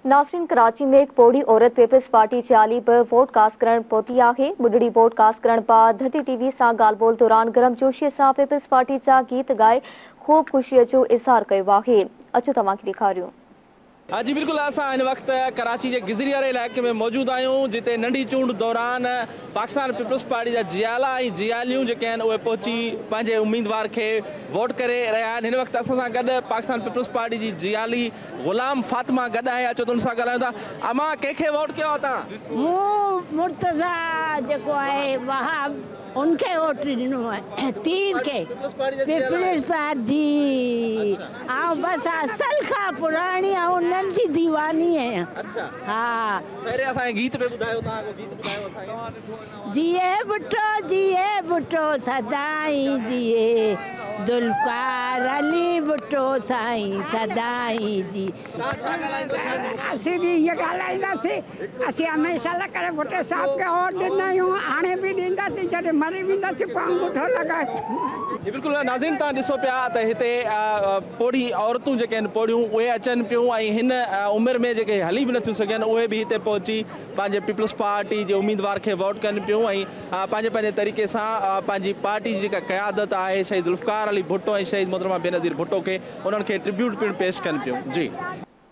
नासरीन, कराची में एक पोड़ी औरत पीपल्स पार्टी चाली पर वोट कास्ट करण पहुती है। बुढ़ड़ी वोट कास्ट करण बाद धरती टीवी से गाल बोल दौरान गरम जोशी से पीपल्स पार्टी जा गीत गाए खूब खुशी जो इज़हार किया है। अचो तव्हां खे ॾेखारियूं। हाँ जी बिल्कुल, असां इन वक्त कराची के गिजरी वाले इलाके में मौजूद आहियूं, जिते नंढी चूंड दौरान पाकिस्तान पीपल्स पार्टी जा जियाला ऐं जियालियूं जेके आहिनि उहे पहुची पंहिंजे उम्मीदवार के वोट करे रहिया आहिनि। हिन वक्त असां सां गॾु पाकिस्तान पीपल्स पार्टी जी जियाली गुलाम फातिमा गॾु आहे। अचो त उन सां ॻाल्हायूं था। अमा कंहिंखे वोट कयो तव्हां? मूं मुर्तज़ा जेको आहे वहाब उनके वोट ॾिनो आहे। तीर के पीपल्स पार्टी ऐं बस असल खां पुराणी ऐं उन्हनि जी दीवानी आहियां। अच्छा, हाँ, पहिरें असांखे गीत पे ॿुधायो, तव्हां को गीत ॿुधायो असांखे। जिए बुटो सदाई जिए जुल्फकार अली बुटो साईं सदाई जी। असीं भी ये ॻाल्हाईंदासीं। असीं हमेशह लाइ करे भुट्टे साहब के वोट ॾिना आहियूं, हाणे बि ॾींदासीं, जॾहिं मरी वेंदासीं पोइ अंगूठो लॻाए। जी बिल्कुल नाज़रीन, तव्हां ॾिसो पिया त हिते पोड़ी औरतूं जेके आहिनि पोड़ियूं उहे अचनि पियूं ऐं हिन उमिरि में जेके हली बि नथियूं सघनि उहे बि हिते पहुची पंहिंजे पीपल्स पार्टी जे उम्मीदवार खे वोट कनि पियूं ऐं पंहिंजे पंहिंजे तरीक़े सां पंहिंजी पार्टी जी जेका क़यादत आहे शहीद ज़ुल्फ़िकार अली भुट्टो ऐं शहीद मोहतरमा बेनज़ीर भुट्टो खे उन्हनि खे ट्रिब्यूट पिणु पेश कनि पियूं। जी।